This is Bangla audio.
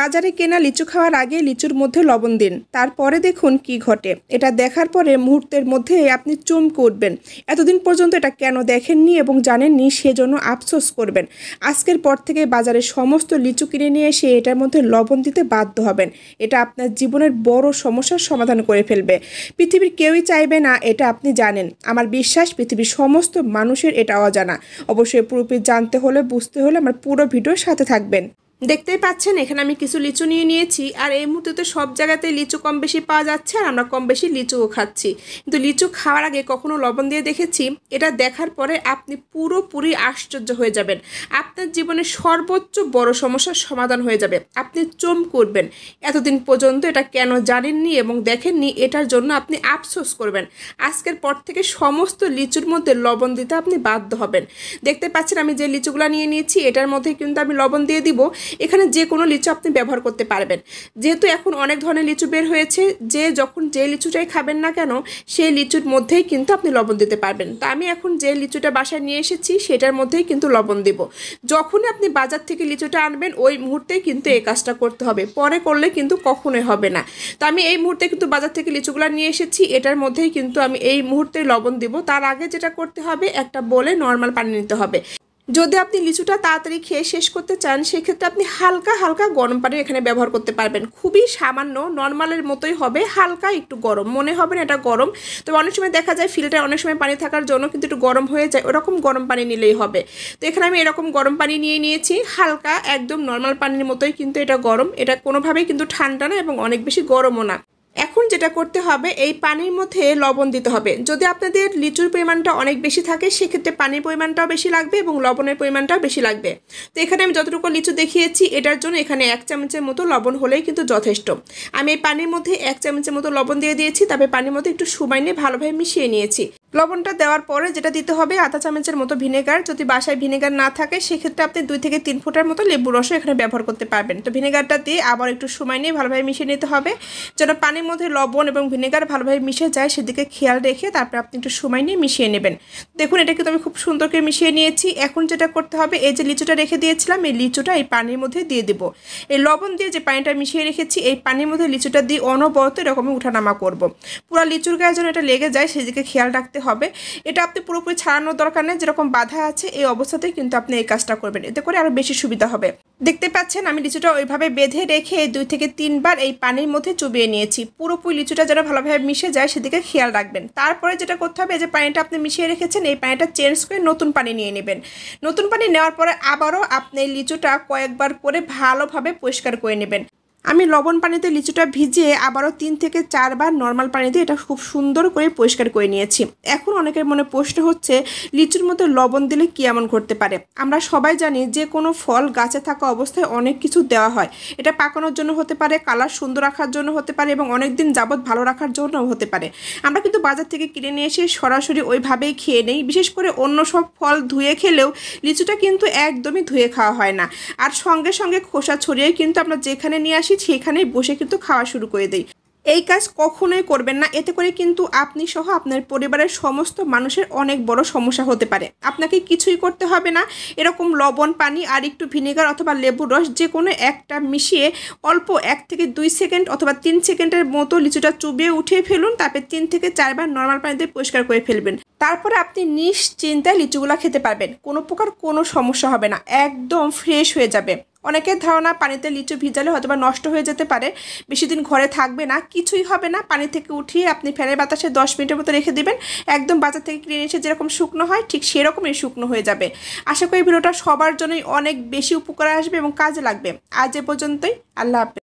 বাজারে কেনা লিচু খাওয়ার আগে লিচুর মধ্যে লবণ দিন, তারপরে দেখুন কি ঘটে। এটা দেখার পরে মুহূর্তের মধ্যে আপনি চমকে উঠবেন। এতদিন পর্যন্ত এটা কেন দেখেননি এবং জানেননি, সেজন্য আফসোস করবেন। আজকের পর থেকে বাজারে সমস্ত লিচু কিনে নিয়ে এসে এটার মধ্যে লবণ দিতে বাধ্য হবেন। এটা আপনার জীবনের বড় সমস্যার সমাধান করে ফেলবে। পৃথিবীর কেউই চাইবে না, এটা আপনি জানেন। আমার বিশ্বাস পৃথিবীর সমস্ত মানুষের এটা অজানা। অবশ্যই পুরোপুরি জানতে হলে, বুঝতে হলে আমার পুরো ভিডিওর সাথে থাকবেন। দেখতেই পাচ্ছেন এখানে আমি কিছু লিচু নিয়ে নিয়েছি। আর এই মুহূর্তে তো সব জায়গাতে লিচু কম বেশি পাওয়া যাচ্ছে, আর আমরা কম বেশি লিচুও খাচ্ছি। কিন্তু লিচু খাওয়ার আগে কখনো লবণ দিয়ে দেখেছি? এটা দেখার পরে আপনি পুরোপুরি আশ্চর্য হয়ে যাবেন। আপনার জীবনের সর্বোচ্চ বড় সমস্যার সমাধান হয়ে যাবে। আপনি চমকে উঠবেন। এতদিন পর্যন্ত এটা কেন জানেননি এবং দেখেননি, এটার জন্য আপনি আফসোস করবেন। আজকের পর থেকে সমস্ত লিচুর মধ্যে লবণ দিতে আপনি বাধ্য হবেন। দেখতে পাচ্ছেন আমি যে লিচুগুলো নিয়ে নিয়েছি, এটার মধ্যে কিন্তু আমি লবণ দিয়ে দিব। এখানে যে কোনো লিচু আপনি ব্যবহার করতে পারবেন। যেহেতু এখন অনেক ধরনের লিচু বের হয়েছে, যখন যে লিচুটাই খাবেন না কেন সেই লিচুর মধ্যেই কিন্তু আপনি লবণ দিতে পারবেন। তা আমি এখন যে লিচুটা বাসায় নিয়ে এসেছি সেটার মধ্যেই কিন্তু লবণ দিব। যখনই আপনি বাজার থেকে লিচুটা আনবেন ওই মুহূর্তেই কিন্তু এই কাজটা করতে হবে, পরে করলে কিন্তু কখনোই হবে না। তো আমি এই মুহূর্তে কিন্তু বাজার থেকে লিচুগুলো নিয়ে এসেছি, এটার মধ্যেই কিন্তু আমি এই মুহূর্তে লবণ দিব। তার আগে যেটা করতে হবে, একটা বোলে নর্মাল পানি নিতে হবে। যদি আপনি লিচুটা তাড়াতাড়ি খেয়ে শেষ করতে চান, সেক্ষেত্রে আপনি হালকা হালকা গরম পানি এখানে ব্যবহার করতে পারবেন। খুবই সামান্য, নর্মালের মতোই হবে, হালকা একটু গরম মনে হবে না এটা গরম। তবে অনেক সময় দেখা যায় ফিল্টারে অনেক সময় পানি থাকার জন্য কিন্তু একটু গরম হয়ে যায়, ওরকম গরম পানি নিলেই হবে। তো এখানে আমি এরকম গরম পানি নিয়ে নিয়েছি, হালকা একদম নর্মাল পানির মতোই কিন্তু এটা গরম। এটা কোনোভাবেই কিন্তু ঠান্ডা না এবং অনেক বেশি গরমও না। এখন যেটা করতে হবে, এই পানির মধ্যে লবণ দিতে হবে। যদি আপনাদের লিচুর পরিমাণটা অনেক বেশি থাকে, সেক্ষেত্রে পানির পরিমাণটাও বেশি লাগবে এবং লবণের পরিমাণটাও বেশি লাগবে। তো এখানে আমি যতটুকু লিচু দেখিয়েছি, এটার জন্য এখানে 1 চামচের মতো লবণ হলেই কিন্তু যথেষ্ট। আমি এই পানির মধ্যে 1 চামচের মতো লবণ দিয়ে দিয়েছি, তবে পানির মধ্যে একটু সময় নিয়ে ভালোভাবে মিশিয়ে নিয়েছি। লবণটা দেওয়ার পরে যেটা দিতে হবে, আধা চামচের মতো ভিনেগার। যদি বাসায় ভিনেগার না থাকে, সেক্ষেত্রে আপনি 2 থেকে 3 ফোঁটার মতো লেবু রসও এখানে ব্যবহার করতে পারবেন। তো ভিনেগারটা দিয়ে আবার একটু সময় নিয়ে ভালোভাবে মিশিয়ে নিতে হবে, যেন পানির মধ্যে লবণ এবং ভিনেগার ভালোভাবে মিশে যায়, সেদিকে খেয়াল রেখে তারপর আপনি একটু সময় নিয়ে মিশিয়ে নেবেন। দেখুন এটা কিন্তু আমি খুব সুন্দর করে মিশিয়ে নিয়েছি। এখন যেটা করতে হবে, এই যে লিচুটা রেখে দিয়েছিলাম, এই লিচুটা এই পানির মধ্যে দিয়ে দেবো। এই লবণ দিয়ে যে পানিটা মিশিয়ে রেখেছি, এই পানির মধ্যে লিচুটা দিয়ে অনবরত এরকমই উঠানামা করব। পুরো লিচুর গায়ে যেন এটা লেগে যায়, সেদিকে খেয়াল রাখতে হবে। এটা আপনি পুরোপুরি ছাড়ানোর দরকার নেই, যেরকম বাধা আছে এই অবস্থাতেই কিন্তু আপনি এই কাজটা করবেন, এতে করে আরও বেশি সুবিধা হবে। দেখতে পাচ্ছেন আমি লিচুটা ওইভাবে বেঁধে রেখে 2 থেকে 3 বার এই পানির মধ্যে চুবিয়ে নিয়েছি। পুরোপুরি লিচুটা যেন ভালোভাবে মিশে যায়, সেদিকে খেয়াল রাখবেন। তারপরে যেটা করতে হবে, এই যে পানিটা আপনি মিশিয়ে রেখেছেন, এই পানিটা চেঞ্জ করে নতুন পানি নিয়ে নেবেন। নতুন পানি নেওয়ার পরে আবারও আপনি লিচুটা কয়েকবার করে ভালোভাবে পরিষ্কার করে নেবেন। আমি লবণ পানিতে লিচুটা ভিজিয়ে আবারও 3 থেকে 4 বার নর্মাল পানিতে এটা খুব সুন্দর করে পরিষ্কার করে নিয়েছি। এখন অনেকের মনে প্রশ্ন হচ্ছে, লিচুর মধ্যে লবণ দিলে কি এমন ঘটতে পারে? আমরা সবাই জানি যে কোনো ফল গাছে থাকা অবস্থায় অনেক কিছু দেওয়া হয়। এটা পাকানোর জন্য হতে পারে, কালার সুন্দর রাখার জন্য হতে পারে এবং অনেক দিন যাবৎ ভালো রাখার জন্য হতে পারে। আমরা কিন্তু বাজার থেকে কিনে নিয়ে এসে সরাসরি ওইভাবেই খেয়ে নেই। বিশেষ করে অন্য সব ফল ধুয়ে খেলেও লিচুটা কিন্তু একদমই ধুয়ে খাওয়া হয় না, আর সঙ্গে সঙ্গে খোসা ছড়িয়ে কিন্তু আমরা যেখানে নিয়ে আসি সেখানেই বসে কিন্তু খাওয়া শুরু করে দেই। এই কাজ কখনোই করবেন না, এতে করে কিন্তু আপনি সহ আপনার পরিবারের সমস্ত মানুষের অনেক বড় সমস্যা হতে পারে। আপনাকে কিছুই করতে হবে না, এরকম লবণ পানি আর একটু ভিনেগার অথবা লেবুর রস যে কোনো একটা মিশিয়ে অল্প 1 থেকে 2 সেকেন্ড অথবা 3 সেকেন্ডের মতো লিচুটা চুবিয়ে উঠিয়ে ফেলুন। তারপর 3 থেকে 4 বার নর্মাল পানিতে পরিষ্কার করে ফেলবেন। তারপরে আপনি নিশ্চিন্তায় লিচুগুলা খেতে পারবেন, কোনো প্রকার কোনো সমস্যা হবে না, একদম ফ্রেশ হয়ে যাবে। অনেকের ধারণা পানিতে লিচু ভিজালে হয়তো বা নষ্ট হয়ে যেতে পারে, বেশি দিন ঘরে থাকবে না। কিছুই হবে না, পানি থেকে উঠিয়ে আপনি ফ্যানের বাতাসে 10 মিনিটের মতো রেখে দিবেন। একদম বাজার থেকে কিনে এসে যেরকম শুকনো হয় ঠিক সেরকমই শুকনো হয়ে যাবে। আশা করি ভিডিওটা সবার জন্যই অনেক বেশি উপকার আসবে এবং কাজে লাগবে। আজ এ পর্যন্তই, আল্লাহ হাফেজ।